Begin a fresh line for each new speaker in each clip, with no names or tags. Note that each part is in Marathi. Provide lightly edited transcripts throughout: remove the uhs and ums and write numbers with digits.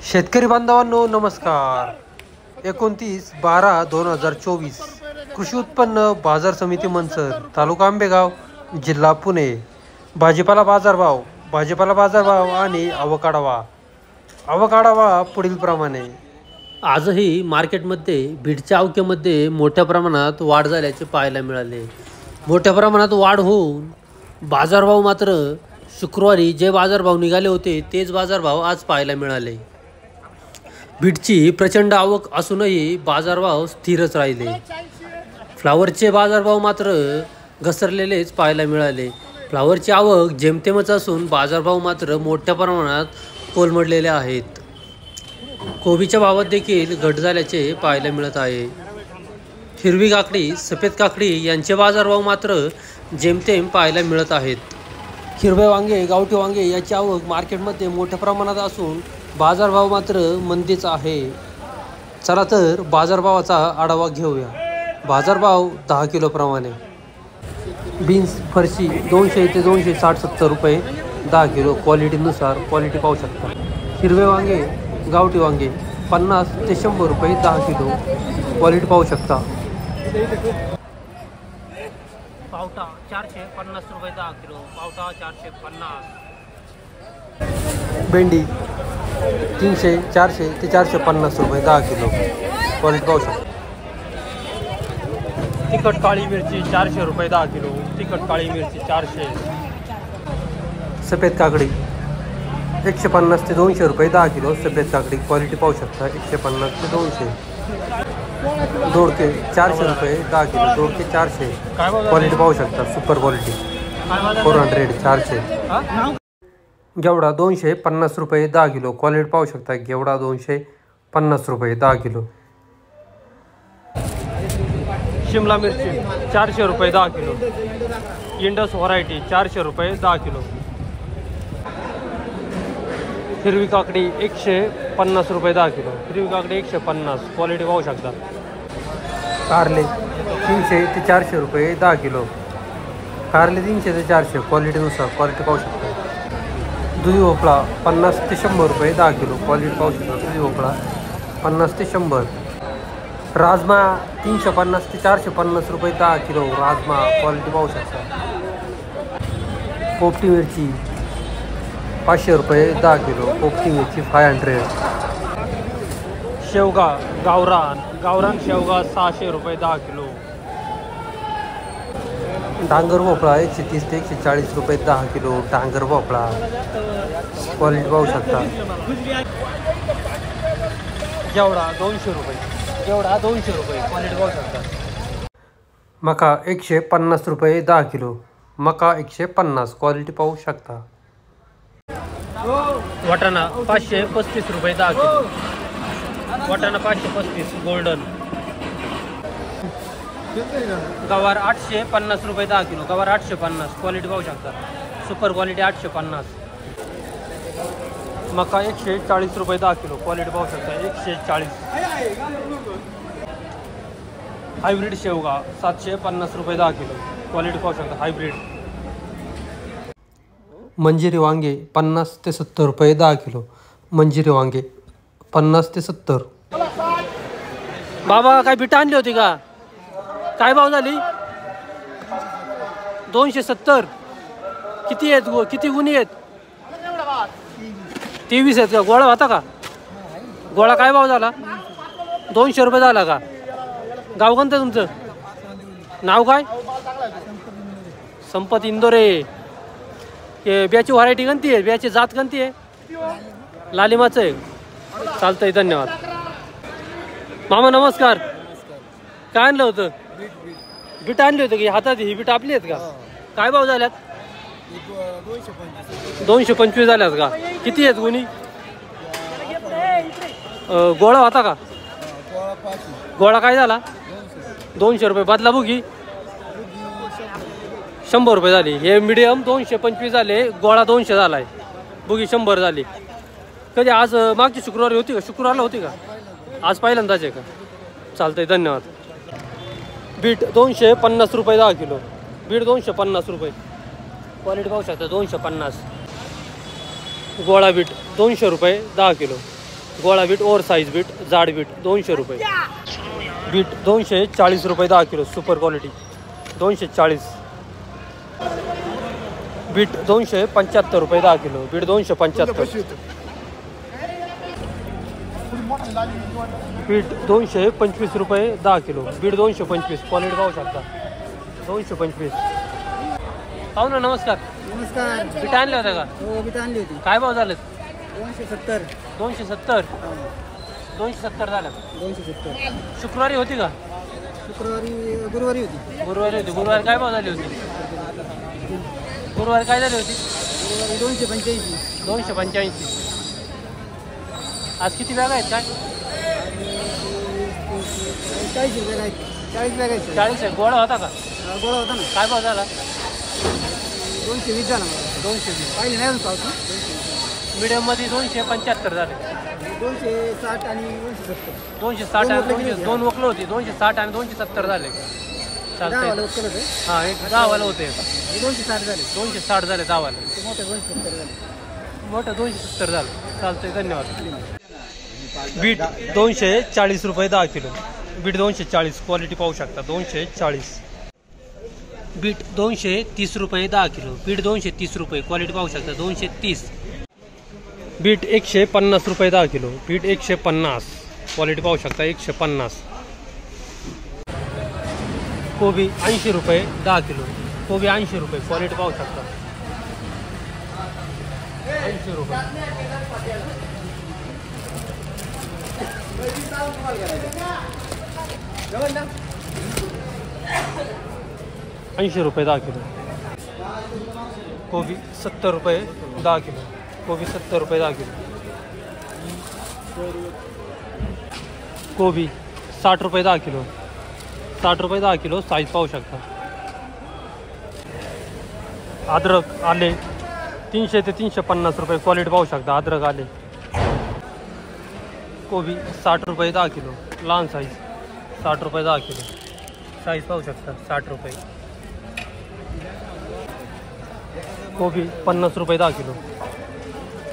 शेतकरी बांधवांनो नमस्कार. 29/12/2024 कृषी उत्पन्न बाजार समिती मनसर, तालुका आंबेगाव, जिल्हा पुणे. भाजीपाला बाजारभाव आणि आवकाढावा पुढील प्रमाणे. आजही मार्केटमध्ये बीडच्या अवक्यामध्ये मोठ्या प्रमाणात वाढ झाल्याचे पाहायला मिळाले. मोठ्या प्रमाणात वाढ होऊन बाजारभाव मात्र शुक्रवारी जे बाजारभाव निघाले होते तेच बाजारभाव आज पाहायला मिळाले. बीडची प्रचंड आवक असूनही बाजारभाव स्थिरच राहिले. फ्लावरचे बाजारभाव मात्र घसरलेलेच पाहायला मिळाले. फ्लावरची आवक जेमतेमच असून बाजारभाव मात्र मोठ्या प्रमाणात कोलमडलेले आहेत. कोबीच्या भावात देखील घट झाल्याचे पाहायला मिळत आहे. हिरवी काकडी, सफेद काकडी यांचे बाजारभाव मात्र जेमतेम पाहायला मिळत आहेत. हिरवे वांगे, गावठी वांगे याची आवक मार्केटमध्ये मोठ्या प्रमाणात असून बाजारभाव मात्र मंदीच आहे. चला तर बाजारभावाचा आढावा घेऊया. बाजारभाव 10 किलो प्रमाणे. बीन्स फरशी 200 ते 260-70 रुपये 10 किलो. क्वालिटीनुसार क्वालिटी पाहू शकता. हिरवे वांगे, गावठी वांगे 50 ते 100 रुपये 10 किलो. क्वालिटी पाहू शकता. पावटा 450 रुपये 10 किलो. पावटा 450. भेंडी 300, 400 ते 450 रुपये 10 किलो. क्वालिटी पाहू शकता. तिखट काळी मिरची 400 रुपये 10 किलो. तिखट काळी मिरची 400. सफेद काकडी 150 ते 200 रुपये 10 किलो. सफेद काकडी क्वालिटी पाहू शकता. 150 ते 200. दोडके 400 रुपये 10 किलो. दोडके 400. क्वालिटी पाहू शकता. Super quality. 400 400. गेवडा 250 रुपये 10 किलो. क्वालिटी पाहू शकता. गेवडा 250 रुपये 10 किलो. शिमला मिरची 400 रुपये 10 किलो. इंडस व्हरायटी 400 रुपये 10 किलो. हिरवी काकडी 150 रुपये 10 किलो. हिरवी काकडी 150. क्वालिटी पाहू शकता. कारले 300 ते 400 रुपये 10 किलो. कारले 300 ते 400. क्वालिटीनुसार क्वालिटी पाहू शकता. दुधी भोपळा 50 ते 100 रुपये 10 किलो. क्वालिटी पाहू शकता. दुधी भोपळा 50 ते 100. राजमा 350 ते 450 रुपये 10 किलो. राजमा क्वालिटी पाहू शकता. पोपटी मिरची 500 रुपये 10 किलो. पोपटी मिरची 500. शेवगा गावरान शेवगा 600 रुपये 10 किलो. डांगर भोपळा 130 ते 140 रुपये 10 किलो. डांगर भोपळा क्वालिटी पाहू शकता. जेवढा 200 रुपये. जेवढा 200 रुपये. क्वालिटी पाहू शकता. मका 150 रुपये 10 किलो. मका 150. क्वालिटी पाहू शकता. वाटाणा 535 रुपये 10 किलो. वाटाणा 535 गोल्डन. गवार 850 रुपये 10 किलो. गवार 850. क्वालिटी पाहू शकता. Super quality 850. मका 140 रुपये 10 किलो. क्वालिटी पाहू शकता. 140. हायब्रिड शेवगा 750 रुपये 10 किलो. क्वालिटी पाहू शकता. हायब्रिड. मंजिरी वांगे 50 ते 70 रुपये 10 किलो. मंजिरी वांगे 50 ते 70. बाबा काय बिटा आणली होती का? काय भाव झाली? 270. किती आहेत? किती गुणी आहेत? 23 आहेत का? गोळा होता का? गोळा काय भाव झाला? 200 रुपये झाला का? गाव कोणतं तुमचं? नाव काय? संपत इंदोरे. बियाची व्हरायटी कोणती आहे? बियाची जात कोणती आहे? लालिमाचं आहे. चालतंय. धन्यवाद. मामा नमस्कार. काय आणलं होतं? बीट आणली होतं की हातात? ही बीट आपली आहेत का? काय भाव झाल्यात? 225 झाल्यात का? किती आहेत गुणी? गोळा होता का? गोळा काय झाला? 200 रुपये. बदला बुगी 100 रुपये झाली. हे मिडियम 225 झाले. गोळा 200 झाला आहे. बुगी 100 झाली. कधी आज मागची शुक्रवारी होती का? शुक्रवारला होती का? आज पहिल्यांदाच आहे का? चालतंय. धन्यवाद. बीट 250 रुपये 10 किलो. बीट 250 रुपये. क्वालिटी पाहू शकता. 250. गोळा बीट 200 रुपये 10 किलो. गोळा बीट ओव्हर साईज बीट जाड बीट 200 रुपये. बीट 240 रुपये 10 किलो सुपर क्वालिटी 240. बीट 275 रुपये 10 किलो बीट 275. बीट 225 रुपये 10 किलो बीट 225 क्वालिटी पाहू शकता 225. पाहू ना नमस्कार.
नमस्कार.
बीट आणले होते का?
हो बीट आणली होती.
काय भाव झालेत?
270.
270. 270 झालं.
270.
शुक्रवारी होती का?
गुरुवारी होती.
गुरुवारी काय भाव झाली होती? गुरुवारी काय झाली होती?
285.
285. आज किती बॅग आहेत काय?
40 रुपये आहेत. 40 बॅग आहेत.
40 आहे. गोळा होता का?
गोळा होता ना.
काय भाव झाला?
220 झाला.
220.
पाहिजे नाही पावती.
मीडियम मध्ये 275 झाले.
260 आणि 270.
260 आणि 200 दोन वकलं होती. 260 आणि 270 झाले. चालतंय. हां एक 10 वाला होते.
260 झाले.
260 झाले 10 वाले.
मोठे 270 झाले.
मोठं 270 झालं. चालतंय धन्यवाद. बीट 240 रुपये 10 किलो बीट 240 क्वालिटी पाहू शकता 240. बीट 230 रुपये 10 किलो बीट 230 रुपये क्वालिटी पाहू शकता 230. बीट 150 रुपये 10 किलो बीट 150 क्वालिटी पाहू शकता 150. कोबी 80 रुपये 10 किलो कोबी 80 रुपये क्वालिटी पाहू शकता 80 रुपये. 80 रुपये 10 किलो. कोबी 70 रुपये 10 किलो कोबी 70 रुपये 10 किलो. कोबी 60 रुपये 10 किलो 60 रुपये 10 किलो साईज पाहू शकता. अद्रक आले 300 ते 350 रुपये क्वालिटी पाहू शकता अद्रक आले. कोबी 60 रुपये 10 किलो लहान साईज 60 रुपये 10 किलो साईज पाहू शकता 60 रुपये. कोबी 50 रुपये 10 किलो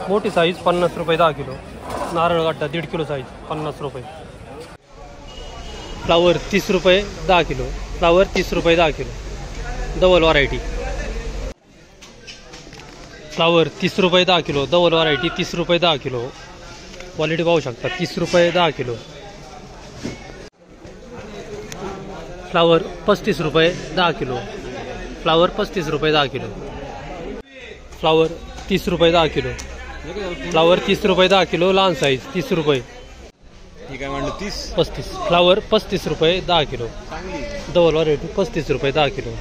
मोठी साईज 50 रुपये 10 किलो. नारळ गड्डा 1.5 किलो साईज 50 रुपये. फ्लावर 30 रुपये 10 किलो फ्लावर 30 रुपये 10 किलो डबल व्हरायटी. फ्लावर 30 रुपये 10 किलो डबल व्हरायटी 30 रुपये 10 किलो क्वालिटी पाहू शकता 30 रुपये 10 किलो. फ्लावर 35 रुपये 10 किलो फ्लावर 35 रुपये 10 किलो. फ्लावर 30 रुपये 10 किलो फ्लावर 30 रुपये 10 किलो लहान साईज 30 रुपये.
ठीक आहे म्हणलं 30
35 फ्लावर 35 रुपये 10 किलो डबल व्हरायटी 35 रुपये 10 किलो.